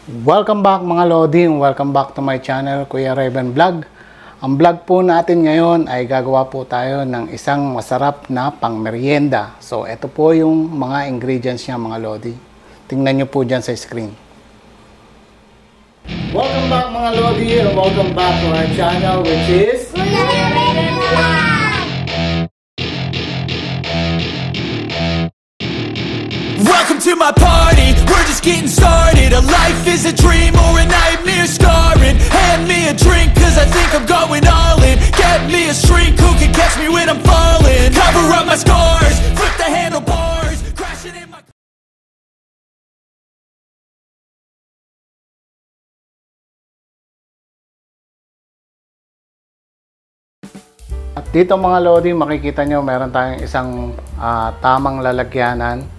Welcome back mga Lodi, welcome back to my channel, Kuya Raven Vlog. Ang vlog po natin ngayon ay gagawa po tayo ng isang masarap na pangmeryenda. So ito po yung mga ingredients niya mga Lodi. Tingnan nyo po dyan sa screen. Welcome back mga Lodi and welcome back to our channel which is Kuya Raven Vlog! Welcome to my party, we're just getting started. A life is a dream or a nightmare scarring. Hand me a drink cause I think I'm going all in. Get me a shrink who can catch me when I'm falling. Cover up my scars, flip the handlebars, crashing in my... At dito mga Lodi, makikita nyo meron tayong isang tamang lalagyanan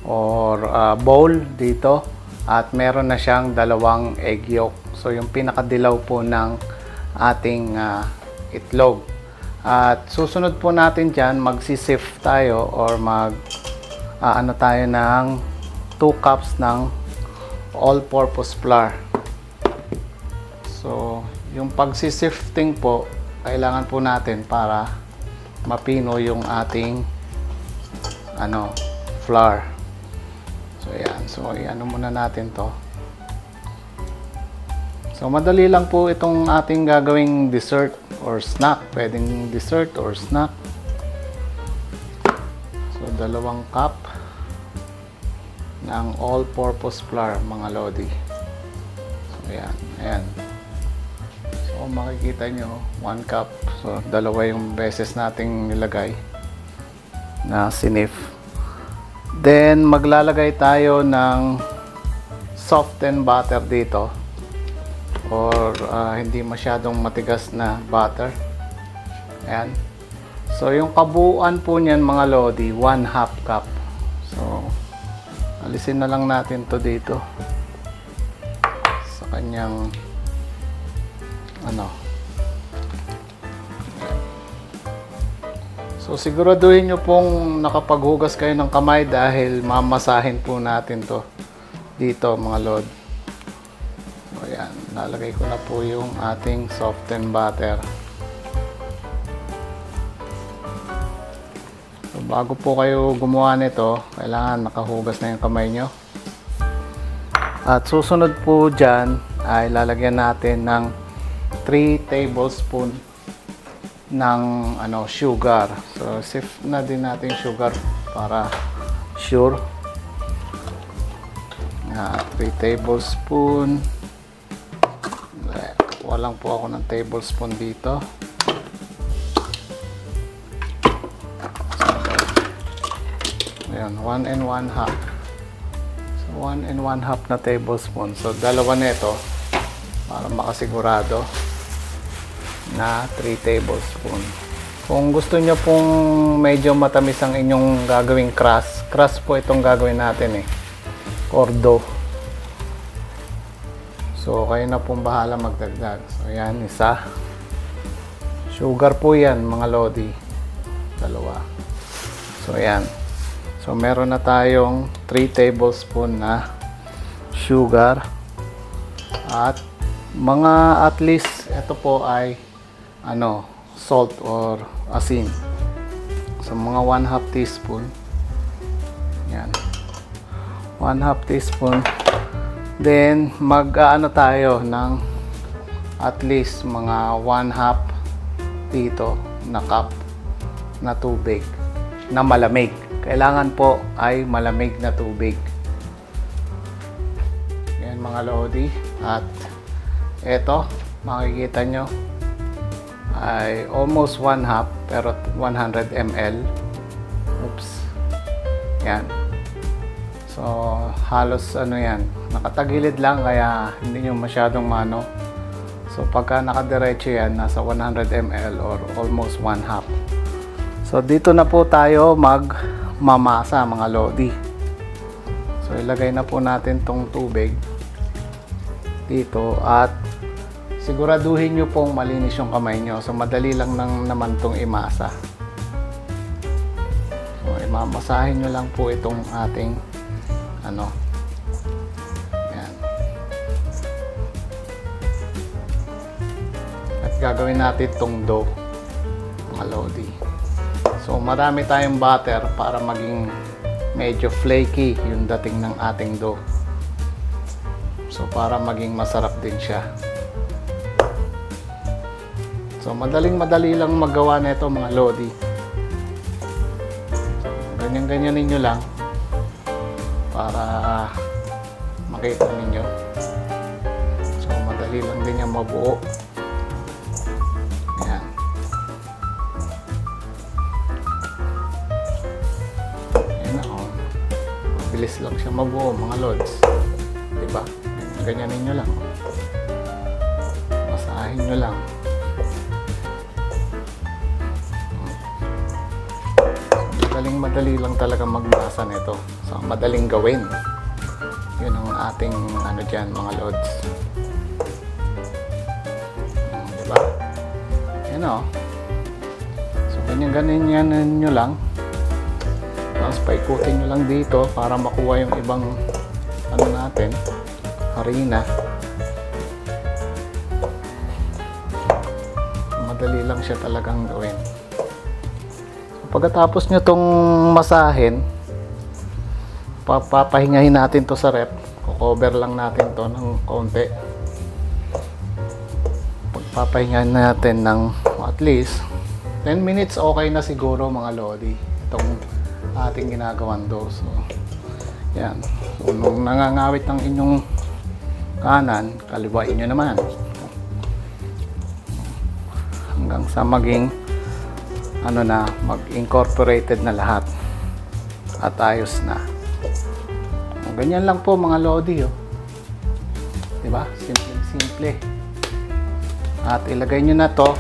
or bowl dito at meron na siyang dalawang egg yolk. So yung pinakadilaw po ng ating itlog. At susunod po natin dyan, magsisift tayo or ano tayo ng 2 cups ng all-purpose flour. So yung pagsisifting po, kailangan po natin para mapino yung ating flour. So ayan, so i-ano muna natin to. So madali lang po itong ating gagawing dessert or snack. Pwedeng dessert or snack. So 2 cup ng all-purpose flour mga Lodi. So ayan, ayan. So makikita nyo 1 cup. So 2 yung beses nating nilagay na sinif. Then maglalagay tayo ng softened butter dito or hindi masyadong matigas na butter. Ayan. So yung kabuuan po niyan mga Lodi, 1/2 cup. So alisin na lang natin to dito sa kanyang So siguraduhin nyo pong nakapaghugas kayo ng kamay dahil mamasahin po natin to dito mga Lord. So ayan, nalagay ko na po yung ating softened butter. So bago po kayo gumawa nito, kailangan nakahugas na yung kamay nyo. At susunod po dyan ay lalagyan natin ng 3 tablespoon ng sugar. So sift na din natin sugar para sure. 3 tablespoon. Walang po ako ng tablespoon dito. Ayan, 1 and 1/2. So 1 and 1/2 na tablespoon. So dalawa nito para makasigurado na 3 tablespoon. Kung gusto nyo pong medyo matamis ang inyong gagawing crust po itong gagawin natin cordo. So kayo na pong bahala magdagdag. So yan, isa. Sugar po yan mga Lodi. 2. So yan. So meron na tayong 3 tablespoon na sugar at mga at least ito po ay salt or asin. So mga 1/2 teaspoon. Yan. 1/2 teaspoon. Then tayo ng at least mga 1/2 dito na cup na tubig na malamig. Kailangan po ay malamig na tubig. Yan mga Lodi. At eto, makikita nyo ay almost 1/2 pero 100 ml. Oops. Yan. So halos yan, nakatagilid lang kaya hindi nyo masyadong mano. So pagka nakadiretso yan, nasa 100 ml or almost 1/2. So dito na po tayo magmamasa mga Lodi. So ilagay na po natin tong tubig dito at siguraduhin nyo pong malinis yung kamay nyo. So madali lang naman tong imasa. So imamasahin nyo lang po itong ating Yan. gagawin natin tong dough, mga lodi. So marami tayong butter para maging medyo flaky yung dating ng ating dough. So para maging masarap din siya. So madali lang magawa nito, mga lodi. Ganyan ninyo lang para makita ninyo. So madali lang din yan mabuo. Ayan. Ayan na, oh. Mabilis lang siya mabuo, mga lods. Diba? Ganyan ninyo lang. Masahin nyo lang. Madali lang talaga magmasa nito. So, madaling gawin. Yun ang ating ano dyan, mga lods. Diba? Yan o. So, ganyan nyo lang. Tapos, paikutin nyo lang dito para makuha yung ibang ano natin, harina. Madali lang siya talagang gawin. Pagkatapos nyo tong masahin, papahingahin natin to sa rep. Cover lang natin to ng konti. Pagpapahingahin natin ng at least 10 minutes, okay na siguro, mga lodi, itong ating ginagawan dough. So yan. So, nung nangangawit ng inyong kanan, kaliwain nyo naman hanggang sa maging ano na, mag-incorporated na lahat at ayos na. Ganyan lang po, mga lodi, oh. Diba? Simple. At ilagay nyo na to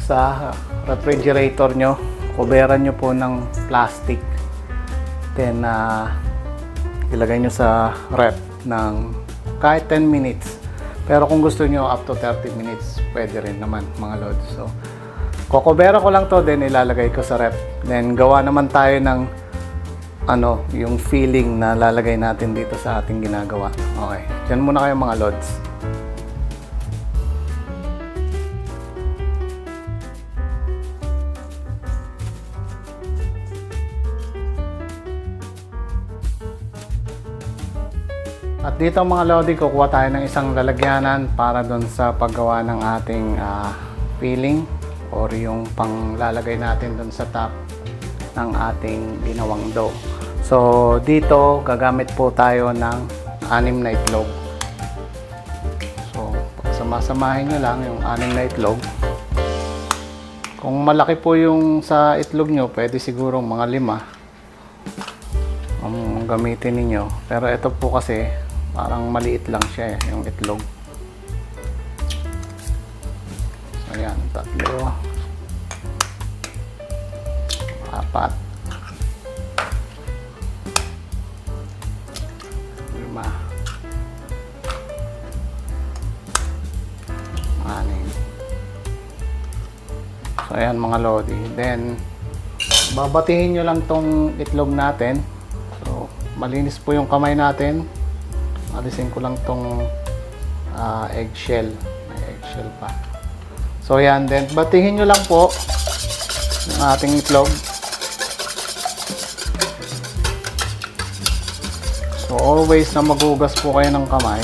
sa refrigerator nyo. Kuberan nyo po ng plastic. Then ilagay nyo sa rep ng kahit 10 minutes. Pero kung gusto nyo up to 30 minutes, pwede rin naman, mga lodi. So kokobera ko lang to, then ilalagay ko sa rep. Then gawa naman tayo ng ano, yung filling na lalagay natin dito sa ating ginagawa. Okay, dyan muna kayo, mga lods. At dito, mga lodi, kukuha tayo ng isang lalagyanan para doon sa paggawa ng ating filling or yung panglalagay natin doon sa top ng ating ginawang dough. So dito gagamit po tayo ng 6 na itlog. So pagsama-samahin nyo lang yung 6 na itlog. Kung malaki po yung sa itlog nyo, pwede siguro mga 5 ang gamitin ninyo. Pero ito po kasi parang maliit lang siya, yung itlog. So ayan, 3, 4, 5, 6. So ayan, mga lodi. Then babatihin nyo lang tong itlog natin. So malinis po yung kamay natin. Alisin ko lang tong eggshell. May eggshell pa. So ayan, then batihin nyo lang po yung ating itlog. So always na maghugas po kayo ng kamay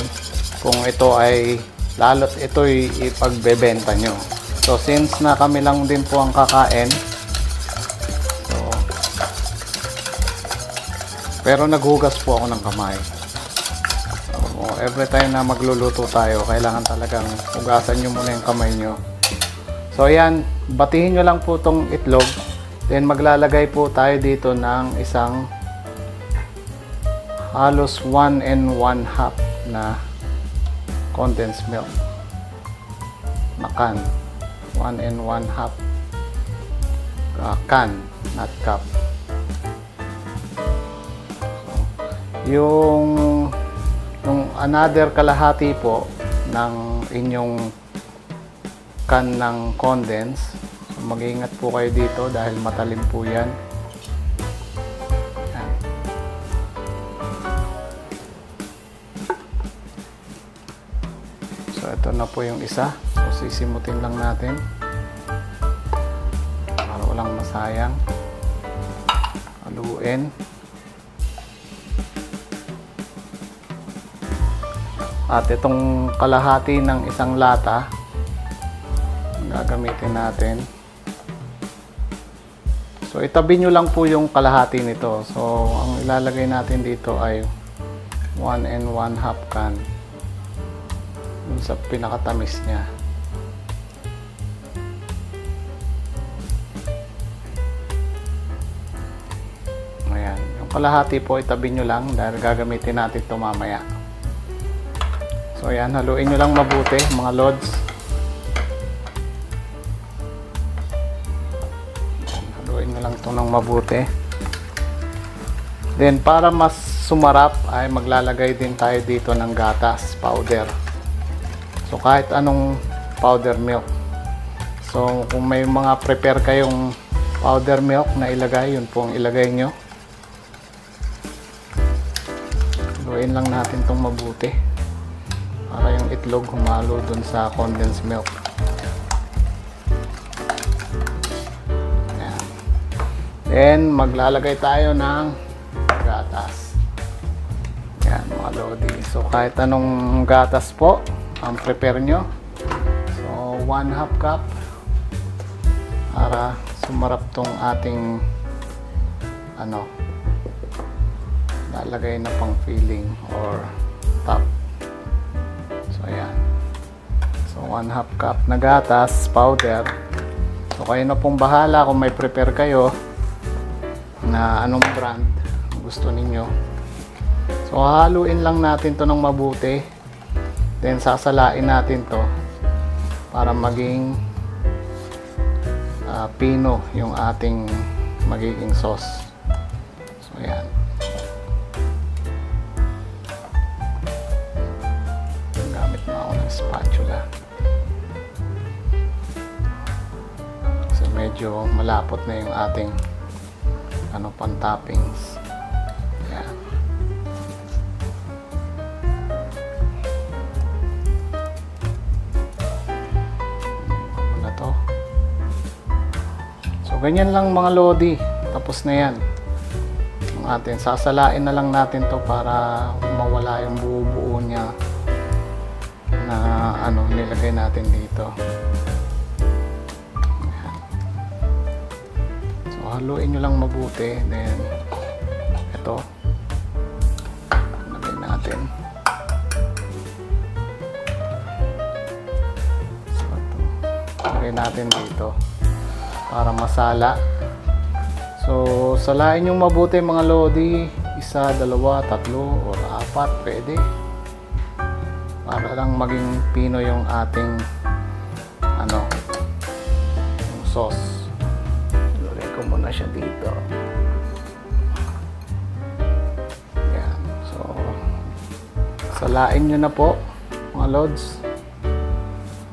kung ito ay, lalo't ito ay ipagbebenta nyo. So since na kami lang din po ang kakain, so, pero naghugas po ako ng kamay. So every time na magluluto tayo, kailangan talagang hugasan nyo muna yung kamay nyo. So ayan, batihin nyo lang po tong itlog. Then maglalagay po tayo dito ng isang halos 1 1/2 na condensed milk na can. 1 1/2 can, not cup. So, yung another kalahati po ng inyong can ng condense, so, mag-iingat po kayo dito dahil matalim po yan. So ito na po yung isa. So sisimutin lang natin para walang masayang. Haluin. At itong kalahati ng isang lata gagamitin natin. So itabi nyo lang po yung kalahati nito. So ang ilalagay natin dito ay 1 1/2 can dun sa pinakatamis niya. Ayan, yung kalahati po itabi nyo lang dahil gagamitin natin ito mamaya. So ayan, haluin nyo lang mabuti mga lods. Haluin nyo lang ito ng mabuti. Then para mas sumarap ay maglalagay din tayo dito ng gatas powder. So kahit anong powder milk. So kung may mga prepare kayong powder milk na ilagay, yun po ang ilagay nyo. Haluin lang natin itong mabuti para yung itlog humalo dun sa condensed milk. Ayan. Then maglalagay tayo ng gatas. Ayan mga lodi. So kahit anong gatas po ang prepare nyo. So 1/2 cup para sumarap tong ating lalagay na pang filling or top. So ayan. So 1/2 cup na gatas powder. So kayo na pong bahala kung may prepare kayo na anong brand gusto ninyo. So haluin lang natin to ng mabuti. Then sasalain natin to para maging pino yung ating magiging sauce. So ayan. Gamit na ako ng spatula. So medyo malapot na yung ating pan toppings. Ayan. So ganyan lang mga lodi, tapos na yan ang atin. Sasalain na lang natin to para mawala yung buo-buo niya na nilagay natin dito. Ayan. So haluin nyo lang mabuti, then ito lagay natin. So ito lagay natin dito para masala. So salain yung mabuti mga lodi, 1, 2, 3 or 4 pwede, para lang maging pino yung ating yung sauce. Lagay ko muna siya dito. Yan. So salain nyo na po mga lods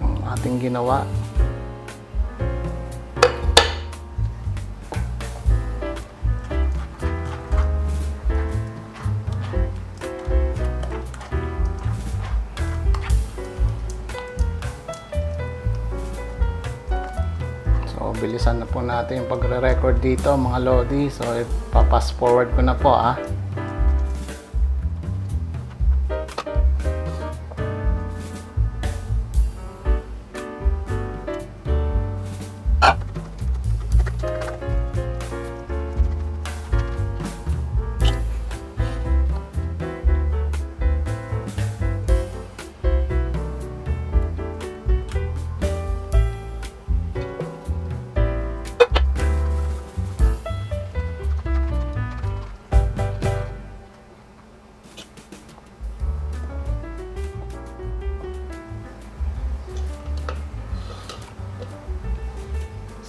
ang ating ginawa. Bilisan na po natin yung pagre-record dito mga lodi. So ipa-fast forward ko na po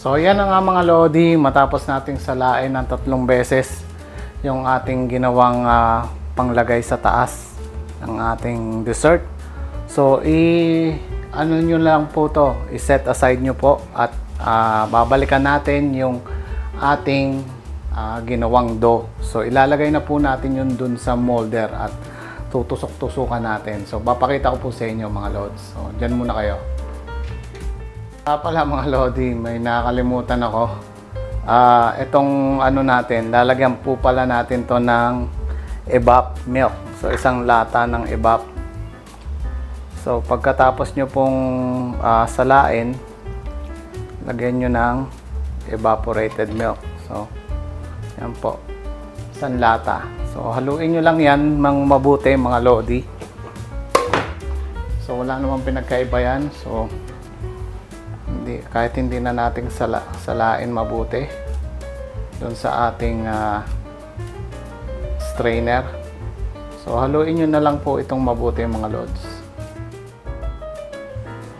So yan na nga mga lodi, matapos nating salain ng 3 beses yung ating ginawang panglagay sa taas ng ating dessert. So nyo lang po to, i-set aside nyo po at babalikan natin yung ating ginawang dough. So ilalagay na po natin yun dun sa molder at tutusok-tusukan natin. So papakita ko po sa inyo mga lods. So dyan muna kayo. Pala mga Lodi, may nakakalimutan ako. Itong ano natin, lalagyan po pala natin to ng evap milk. So isang lata ng evap. So pagkatapos nyo pong salain, lagyan nyo ng evaporated milk. So yan po, isang lata. So haluin nyo lang yan mang mabuti mga Lodi. So wala namang pinagkaiba yan. So kahit hindi na nating salain mabuti doon sa ating strainer. So haluin nyo na lang po itong mabuti mga Lods.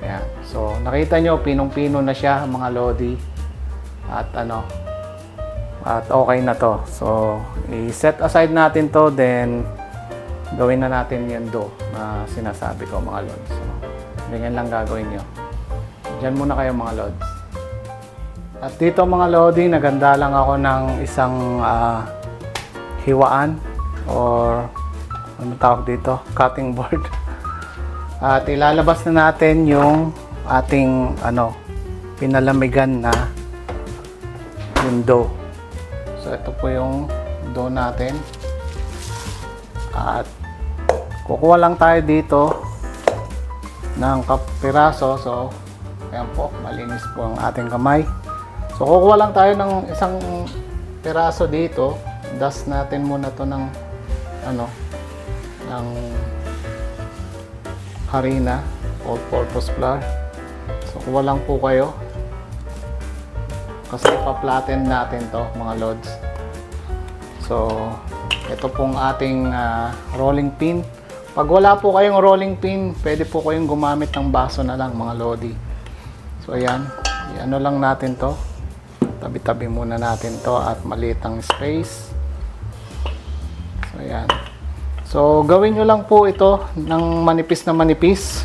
Ayan. So nakita nyo, pinong-pino na siya mga Lodi. At at okay na to. So i-set aside natin to, then gawin na natin yung dough na sinasabi ko mga Lods. So ganyan lang gagawin nyo. Diyan muna kayo mga Lods. At dito mga Lodi, naganda lang ako ng isang hiwaan or ano tawag dito, cutting board. At ilalabas na natin yung ating pinalamigan na yung dough. So ito po yung dough natin. At kukuha lang tayo dito ng piraso. So ayan po, malinis po ang ating kamay. So kukuha lang tayo ng isang piraso dito. Dust natin muna to ng ng harina, all-purpose flour. So kuha lang po kayo. Kasi ipa-flatten natin to mga Lods. So ito pong ating rolling pin. Pag wala po kayong rolling pin, pwede po kayong gumamit ng baso na lang mga Lodi. So ayan, i-ano lang natin to. Tabi-tabi muna natin to at maliit ang space. So ayan. So gawin nyo lang po ito ng manipis na manipis.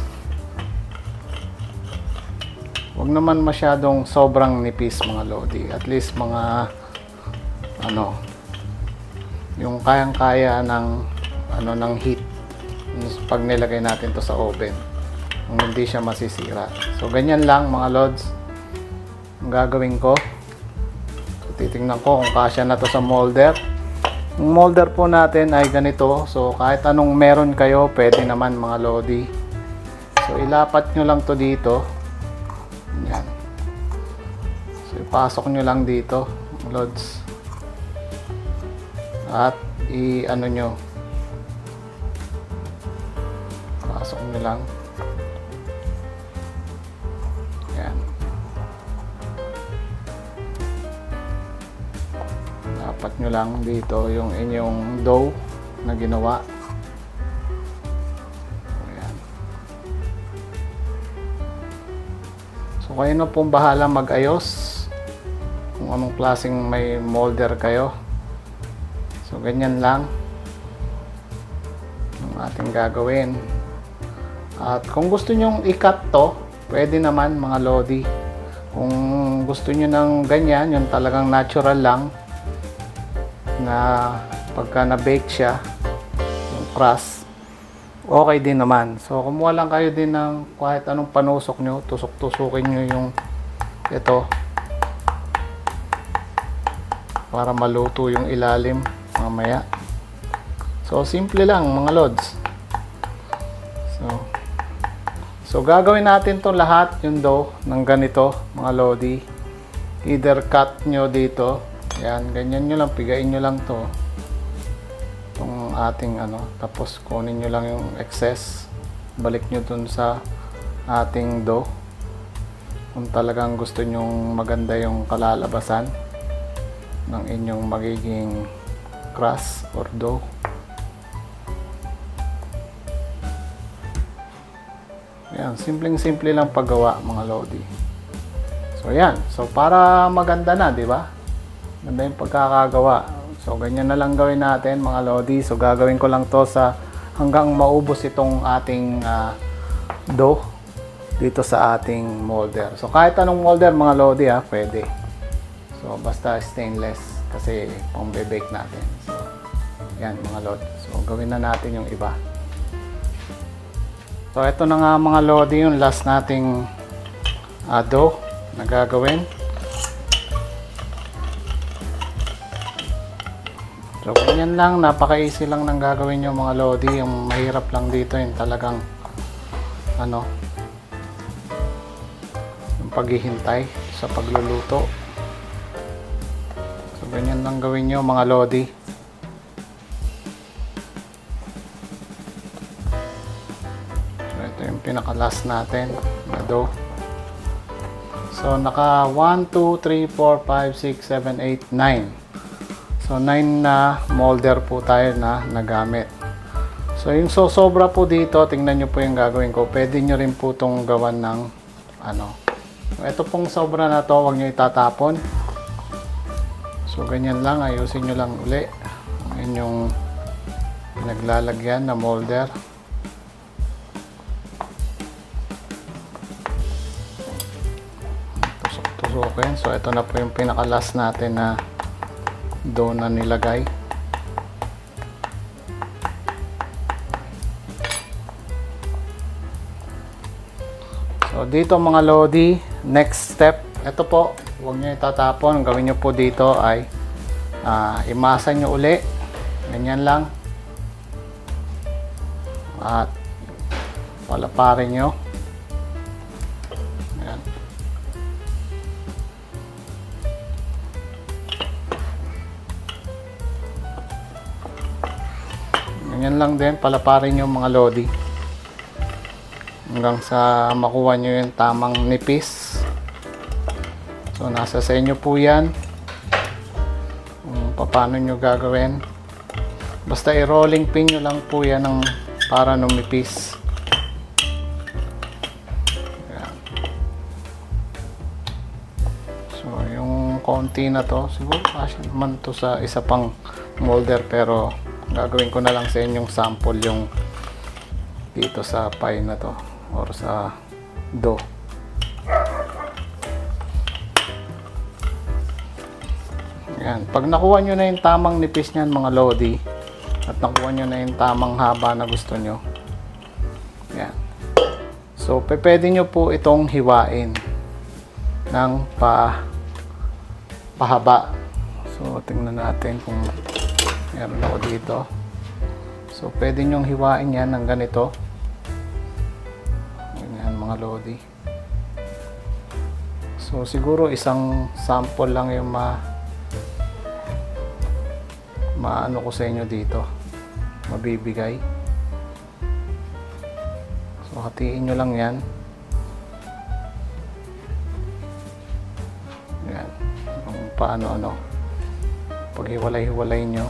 Huwag naman masyadong sobrang nipis mga Lodi. At least mga yung kayang-kaya ng heat pag nilagay natin to sa oven. Hindi siya masisira. So ganyan lang mga Lods ang gagawin ko. So, titingnan ko kung kasya na to sa molder. Yung molder po natin ay ganito. So kahit anong meron kayo, pwede naman mga Lodi. So ilapat nyo lang to dito. Yan. So ipasok nyo lang dito Lods. At nyo, pasok nyo lang. Yan. Dapat nyo lang dito yung inyong dough na ginawa. Ayan. So kayo na pong bahala mag-ayos kung anong klaseng may molder kayo. So ganyan lang ang ating gagawin. At kung gusto nyong i-cut to, pwede naman mga Lodi. Kung gusto nyo ng ganyan, yung talagang natural lang na pagka na-bake siya, yung crust, okay din naman. So kumuha lang kayo din ng kahit anong panusok nyo, tusok-tusukin nyo yung ito para maluto yung ilalim mamaya. So simple lang mga Lods. So gagawin natin to lahat yung dough ng ganito mga Lodi. Either cut nyo dito, yan, ganyan nyo lang, pigain nyo lang to itong ating tapos kunin nyo lang yung excess, balik nyo dun sa ating dough kung talagang gusto nyong maganda yung kalalabasan ng inyong magiging crust or dough. Yan, simpleng-simple lang paggawa mga Lodi. So yan, so para maganda na, di ba? Ganda yung pagkakagawa. So ganyan na lang gawin natin mga Lodi. So gagawin ko lang to sa hanggang maubos itong ating dough dito sa ating molder. So kahit anong molder mga Lodi pwede. So basta stainless kasi pang bake natin. So yan mga Lodi. So gawin na natin yung iba. So ito na nga mga Lodi yung last nating dough na gagawin. So, ganyan lang. Napaka-easy lang ng gagawin nyo mga lodi. Yung mahirap lang dito yung talagang yung paghihintay sa pagluluto. So, ganyan lang gawin nyo mga lodi. So, ito yung pinaka-last natin na dough. So, naka 1, 2, 3, 4, 5, 6, 7, 8, 9. So, 9 na molder po tayo na nagamit. So, yung sobra po dito, tingnan nyo po yung gagawin ko. Pwede nyo rin po itong gawan ng ito pong sobra na to, huwag nyo itatapon. So, ganyan lang. Ayusin nyo lang uli. Ayan yung naglalagyan na molder. Tusok-tusokin. So, ito na po yung pinaka-last natin na dough na nilagay. So dito mga lodi, next step, ito po, huwag nyo itatapon. Ang gawin nyo po dito ay imasa nyo uli, ganyan lang, at palaparin nyo. Ayan. Ganyan lang din, palaparin nyo mga lodi hanggang sa makuha nyo yung tamang nipis. So nasa sa inyo po yan kung paano nyo gagawin. Basta i-rolling pin nyo lang po yan ng para numipis. Ayan. So yung konti na to, siguro kasi naman to sa isa pang molder, pero gagawin ko na lang sa inyong sample yung dito sa pie na to or sa dough. Yan. Pag nakuha nyo na yung tamang nipis nyan mga lodi at nakuha nyo na yung tamang haba na gusto nyo, yan. So pwede nyo po itong hiwain ng pahaba. So tingnan natin kung meron ako dito. So pwede nyong hiwain yan ng ganito. Ganyan mga lodi. So siguro isang sample lang yung maano ko sa inyo dito, mabibigay. So hatiin nyo lang yan. Yan. Kung paano paghiwalay-hiwalay nyo.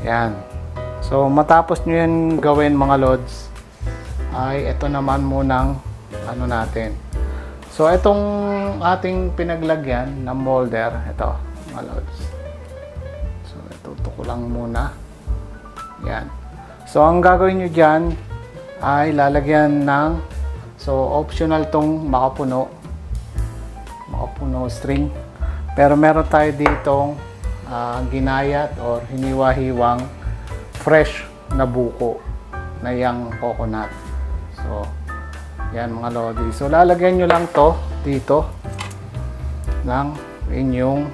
Yan. So matapos nyo yan gawin mga lods, ay ito naman munang natin. So itong ating pinaglagyan ng molder, ito mga lods. So ituto ko lang muna. Yan. So ang gagawin nyo dyan ay lalagyan ng, so optional tong makapuno string, pero meron tayo ditong ginayat or hiniwa-hiwang fresh na buko na yang coconut. So yan mga lodi. So lalagyan nyo lang to dito ng inyong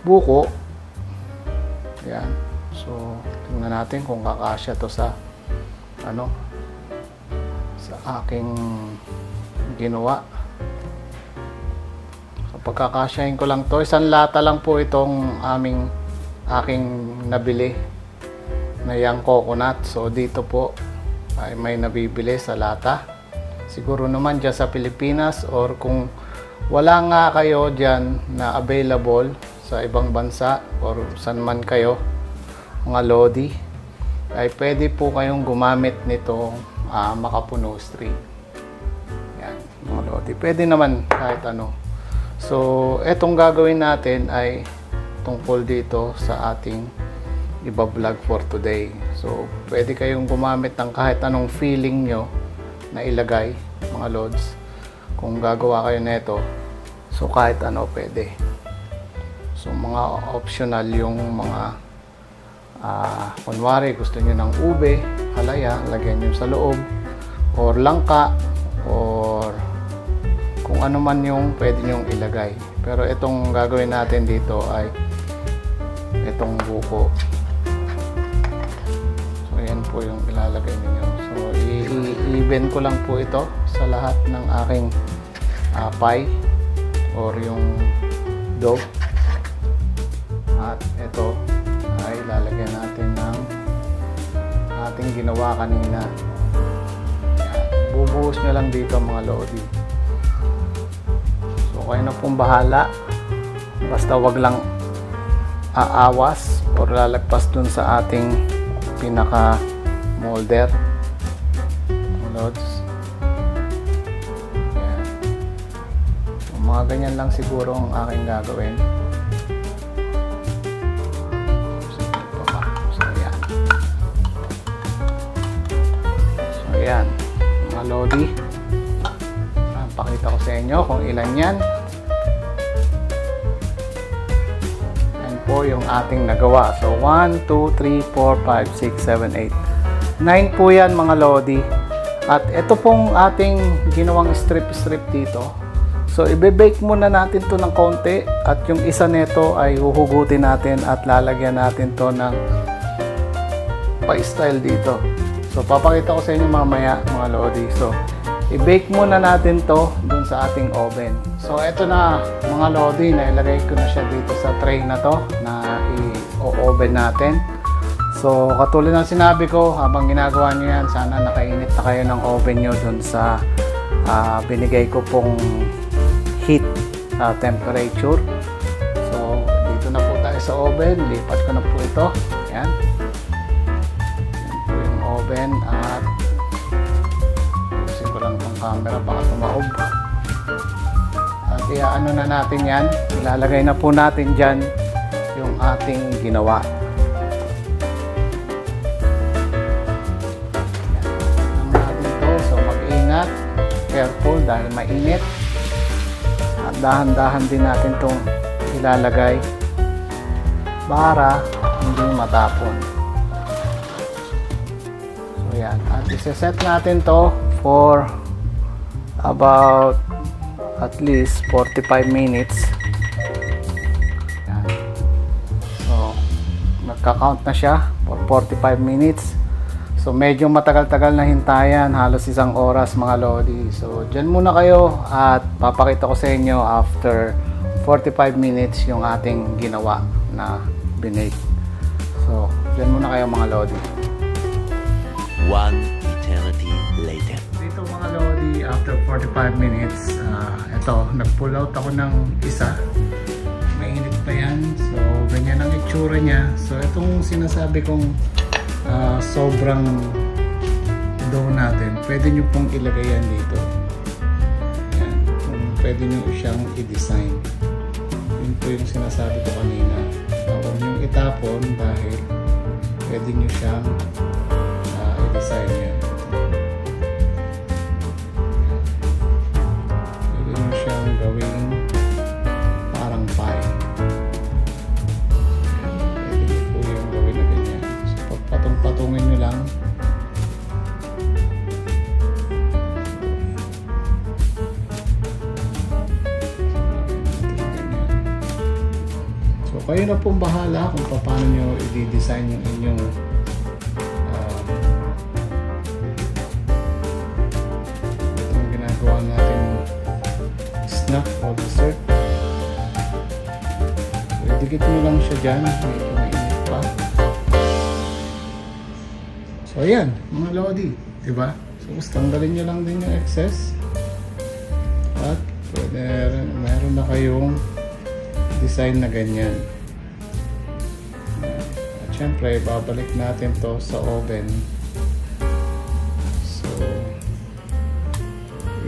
buko. Yan. So tingnan natin kung kakasya to sa sa aking ginawa. So pagkakasyahin ko lang to, isang lata lang po itong aking nabili na yang coconut. So dito po ay may nabibili sa lata. Siguro naman dyan sa Pilipinas, or kung wala nga kayo dyan na available sa ibang bansa or saan man kayo mga lodi, ay pwede po kayong gumamit nitong makapuno string. Yan mga lodi, pwede naman kahit ano. So etong gagawin natin ay tungkol dito sa ating iba-vlog for today. So pwede kayong gumamit ng kahit anong feeling nyo na ilagay mga lods kung gagawa kayo nito. So kahit ano pwede. So mga optional yung mga kunwari gusto nyo ng ube, halaya, lagyan nyo sa loob, or langka, or kung ano man yung pwede nyong ilagay. Pero itong gagawin natin dito ay itong buko. So yan po yung ilalagay niyo. So i-even ko lang po ito sa lahat ng aking pie or yung dough. At ito ay lalagyan natin ng ating ginawa kanina. Bubuhos nyo lang dito mga lodi. So kayo na pong bahala. Basta wag lang aawas o lalagpas dun sa ating pinaka molder. Lods. Yan. So, mga ganyan lang siguro ang aking gagawin. So yan. Mga lodi. Pakita ko sa inyo kung ilan yan. Yan po yung ating nagawa. So 1, 2, 3, 4, 5, 6, 7, 8 9 po yan mga lodi. At ito pong ating ginawang strip dito. So ibe-bake muna natin to ng konti. At yung isa nito ay huhugutin natin at lalagyan natin to ng pa-style dito. So papakita ko sa inyo mamaya mga lodi. So i-bake muna natin to dun sa ating oven. So ito na mga lodi, na ilagay ko na siya dito sa tray na to na i-oven natin. So katulad ng sinabi ko, habang ginagawa nyo yan, sana nakainit na kayo ng oven nyo dun sa binigay ko pong heat temperature. So dito na po tayo sa oven, lipat ko na po ito. Yan. Yan po yung oven at ko lang itong camera baka tumaob. At iaano na natin yan, ilalagay na po natin dyan yung ating ginawa. Yan natin to. So mag-ingat, careful dahil mainit, at dahan-dahan din natin itong ilalagay para hindi matapon. So yan, at isa-set natin to for about at least 45 minutes. Yan. So nagka-count na siya for 45 minutes. So medyo matagal-tagal na hintayan, halos 1 oras mga lodi. So dyan muna kayo at papakita ko sa inyo after 45 minutes yung ating ginawa na binake. So dyan muna kayo mga lodi. 1 eternity later. Dito mga lodi, after 45 minutes, ito, nag-pull out ako ng isa. Mainit pa yan. So, ganyan ang itsura niya. So, itong sinasabi kong sobrang dough natin, pwede nyo pong ilagay yan dito. Yan. Pwede nyo siyang i-design. Yun po yung sinasabi ko kanina. Huwag nyo itapon dahil pwede nyo siyang i-design yan. Gawing parang pie. Pwede po yung gawin na ganyan. So pagpatong-patungin nyo lang. So kayo na pong bahala kung paano nyo i-design yung inyong itong ginagawa natin snack o dessert. So, idikit nyo lang siya dyan. Medyo mainit pa. So, ayan. Mga lodi. Diba? So, tanggalin nyo lang din yung excess. At, meron na kayong design na ganyan. At, syempre, babalik natin to sa oven.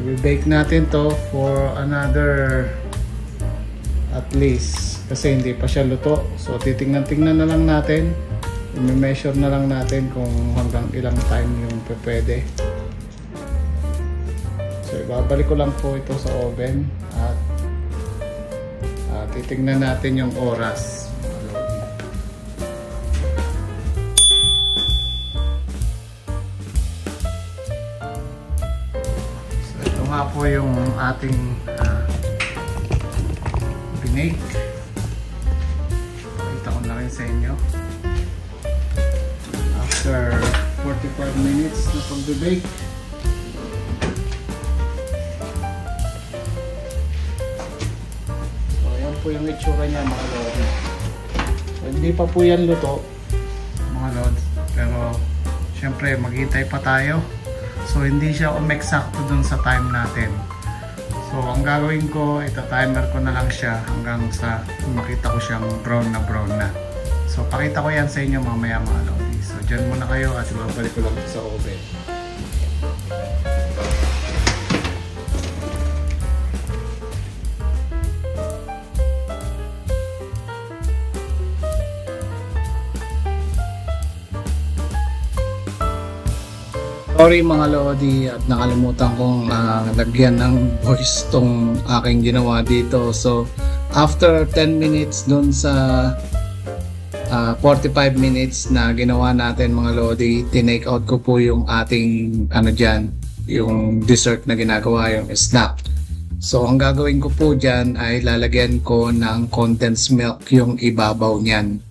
I-bake natin to for another at least, kasi hindi pa siya luto. So titingnan na lang natin, i-measure na lang natin kung hanggang ilang time yung pwede. So ibabalik ko lang po ito sa oven at titingnan natin yung oras. po yung ating pinake. Pakita ko na rin sa inyo. After 45 minutes na pag-bake. So yan po yung itsura niya mga lodi. So, hindi pa po yan luto mga lodi. Pero syempre maghintay pa tayo. So hindi siya umeksakto dun sa time natin. So ang gagawin ko, ita-timer ko na lang siya hanggang sa makita ko siyang brown na. So pakita ko yan sa inyo mamaya mga lodi. So dyan muna kayo at babalik ko lang sa oven. Sorry mga lodi at nakalimutan kong lagyan ng voice tong aking ginawa dito. So after 10 minutes dun sa 45 minutes na ginawa natin mga lodi, tinake out ko po yung ating dyan, yung dessert na ginagawa, yung snack. So ang gagawin ko po dyan ay lalagyan ko ng condensed milk yung ibabaw niyan.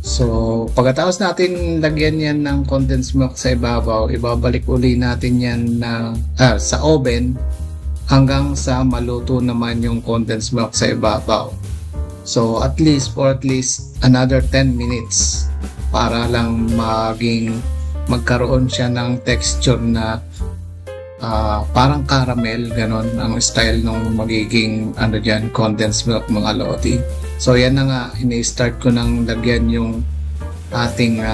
So, pagkatapos natin lagyan yan ng condensed milk sa ibabaw, ibabalik uli natin yan sa oven hanggang sa maluto naman yung condensed milk sa ibabaw. So, at least another 10 minutes para lang magkaroon siya ng texture na parang caramel, ganon ang style ng magiging condensed milk mga lodi. So yan na nga, ini-start ko nang lagyan yung ating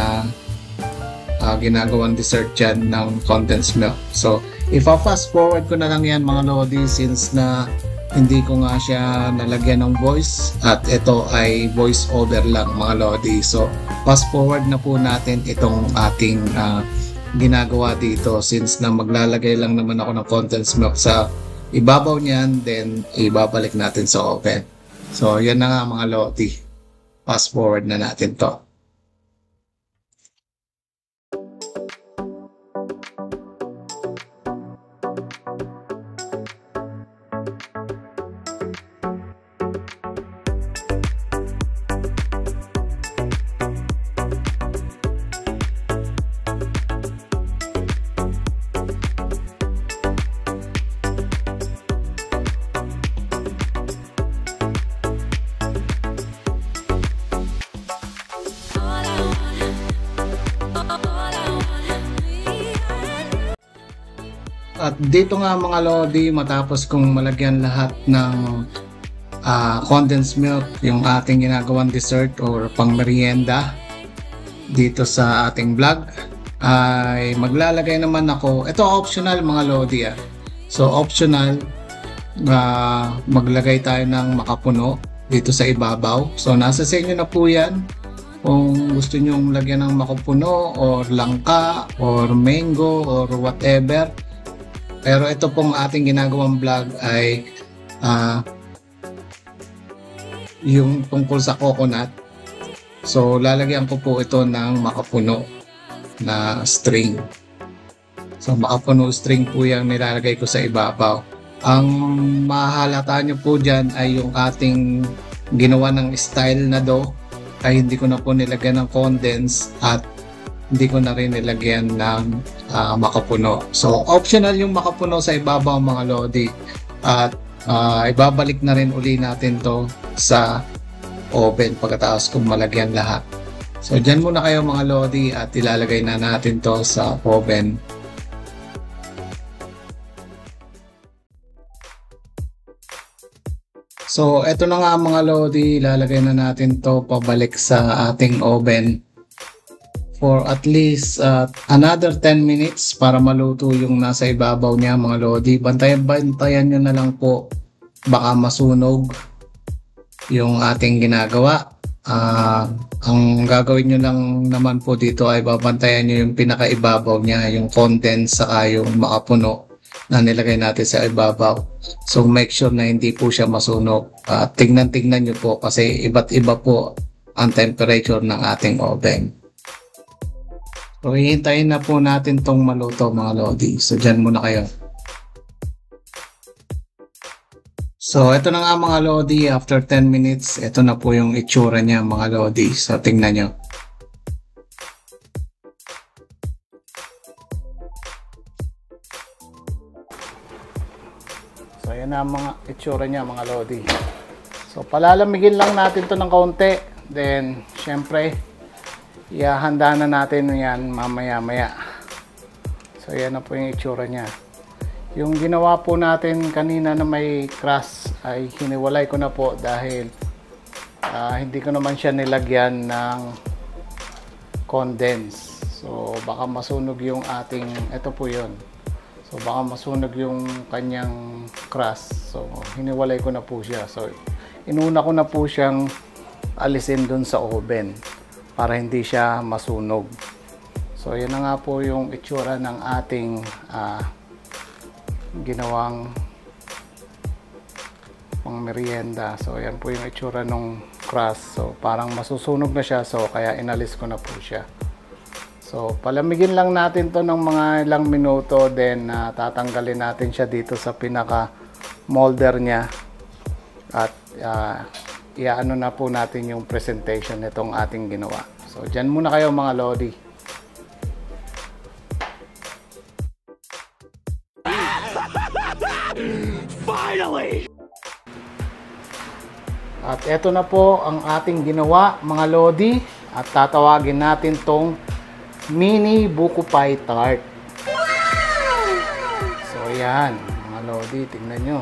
ginagawang dessert dyan ng condensed milk. So ipa-fast forward ko na lang yan mga lodi since na hindi ko nga siya nalagyan ng voice at ito ay voice over lang mga lodi. So fast forward na po natin itong ating ginagawa dito since na maglalagay lang naman ako ng condensed milk sa ibabaw niyan, then ibabalik natin sa oven. So, yan na nga mga lodi. Fast forward na natin to. At dito nga mga lodi, matapos kong malagyan lahat ng condensed milk, yung ating ginagawang dessert or pang merienda dito sa ating vlog, ay maglalagay naman ako, ito optional mga lodi So optional, maglagay tayo ng makapuno dito sa ibabaw. So nasa sa inyo na po yan kung gusto nyong lagyan ng makapuno or langka or mango or whatever. Pero ito pong ating ginagawang vlog ay yung tungkol sa coconut. So lalagyan ko po ito ng makapuno na string. So makapuno string po yung nilalagay ko sa ibabaw. Ang mahalata nyo po dyan ay yung ating ginawa ng style na dough ay hindi ko na po nilagyan ng condense at hindi ko na rin nilagyan ng makapuno. So optional yung makapuno sa ibabaw mga lodi. At ibabalik na rin uli natin to sa oven pagkatapos kung malagyan lahat. So dyan muna kayo mga lodi at ilalagay na natin to sa oven. So eto na nga mga lodi, ilalagay na natin to pabalik sa ating oven for at least another 10 minutes para maluto yung nasa ibabaw niya mga lodi. Bantayan nyo na lang po, baka masunog yung ating ginagawa. Ang gagawin nyo lang naman po dito ay babantayan nyo yung pinakaibabaw niya, yung condense saka yung makapuno na nilagay natin sa ibabaw. So make sure na hindi po siya masunog. Tignan nyo po kasi iba't iba po ang temperature ng ating oven. So hihintayin na po natin tong maluto mga lodi. So dyan muna kayo. So, ito na nga mga Lodi, after 10 minutes, ito na po yung itsura niya mga Lodi. So, tingnan nyo. So, ayan na mga itsura niya mga Lodi. So, palalamigin lang natin to ng kaunti. Then, syempre, ihahanda na natin yan mamaya-maya. So, ayan na po yung itsura niya. Yung ginawa po natin kanina na may crust ay hiniwalay ko na po dahil hindi ko naman siya nilagyan ng condense. So baka masunog yung ating, ito po yun. So baka masunog yung kanyang crust. So hiniwalay ko na po siya. So inuna ko na po siyang alisin dun sa oven para hindi siya masunog. So yan na nga po yung itsura ng ating ginawang pang merienda. So ayan po yung itsura ng crust. So parang masusunog na siya, so kaya inalis ko na po siya. So palamigin lang natin to ng mga ilang minuto, then tatanggalin natin siya dito sa pinaka molder niya at iaano na po natin yung presentation nitong ating ginawa. So dyan muna kayo mga Lodi. Finally! At eto na po ang ating ginawa mga Lodi, at tatawagin natin tong mini buko pie tart. So yan mga Lodi, tingnan nyo.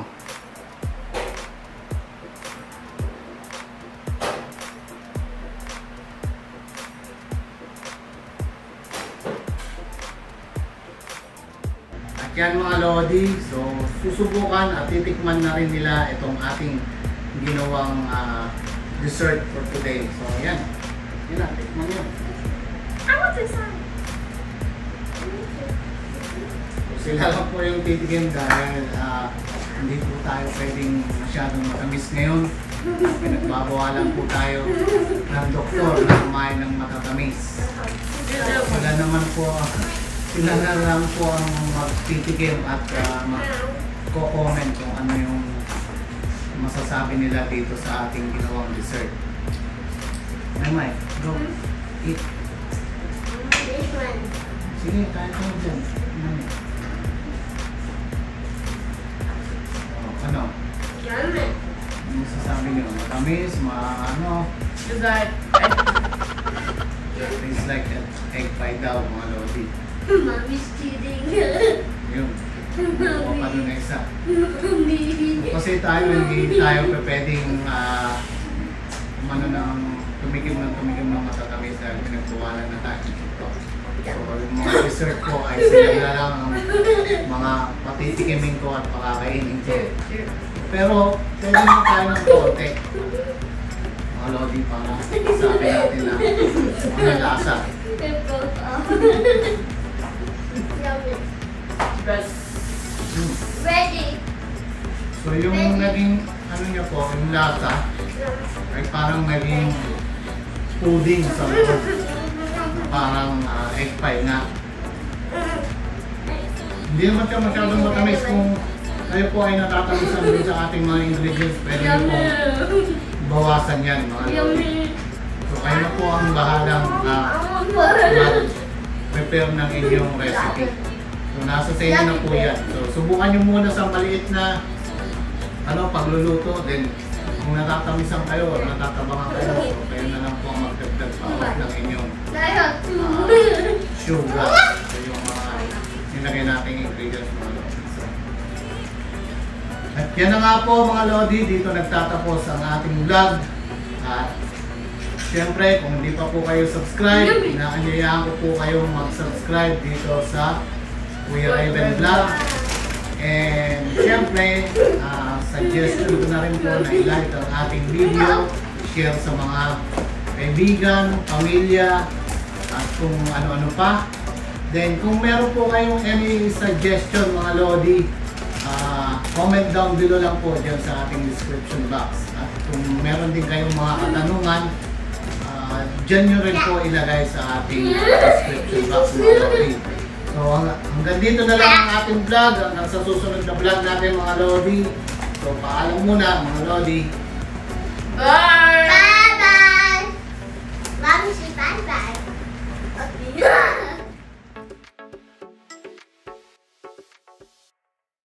At yan mga Lodi, so susubukan at titikman na rin nila itong ating ginawang dessert for today. So ayan, yun na, tikman nyo. I want this one. So sila lang po yung titikim dahil hindi po tayo pwedeng masyadong matamis ngayon. Pinagbabawalan po tayo ng doktor na kumain ng matatamis. Sila naman po, sila na lang po ang magtitikim at magko-comment kung ano yung masasabi nila dito sa ating ginawang dessert. Mike, go. Eat. This one. Sige, kain ko dyan. Ano? Yummy. Ano masasabi nyo? Matamis? Ano? Tastes like egg pie daw mga Lodi. Mommy's cheating. Yun. Buka pa dun na isa. Mommy. Kasi tayo hindi tayo pwedeng tumikim ng matatamis dahil pinagbuwalan na tayo dito. So yung mga dessert ko ay sila na lang ang mga patitikimin ko at pakakainin ko. Pero pwede mo tayo ng konti. Mga Lodi, para sabi natin na ano lasa. It goes off. Yummy. Ready. So yung naging ano niya po, yung lasa ay parang naging pudding sa loob. Parang egg pie na. Hindi naman siya masyadong matamis. Kung kayo po ay natatamisan din sa ating mga ingredients, pwede nyo po bawasan yan mga Lodi. So kayo na po ang bahalang prepare ng inyong recipe. So nasa sa inyo na po yan. So subukan nyo muna sa maliit na pagluluto. Then kung natatamisan kayo o natatabangan kayo, so kayo na lang po ang magdagdag pa ng inyong sugar. So yung mga nilagay nating ingredients mga Lodi. So, at yan na nga po mga Lodi, dito nagtatapos ang ating vlog. At syempre, kung hindi pa po kayo subscribe, inaanyayahan ko po kayong mag-subscribe dito sa Kuya Ivan Vlog. And syempre, suggestion ko na rin po na i-like ang ating video, share sa mga kaibigan, pamilya, at kung ano-ano pa. Then kung meron po kayong any suggestion mga Lodi, comment down below lang po dyan sa ating description box. At kung meron din kayong mga katanungan, dyan nyo rin po ilagay sa ating description box mga Lodi. So hanggang dito na lang ang ating vlog. Hanggang sa susunod na vlog natin mga Lodi. So, paalam muna mga Lodi. Bye! Bye-bye! Mommy, say bye-bye. Okay.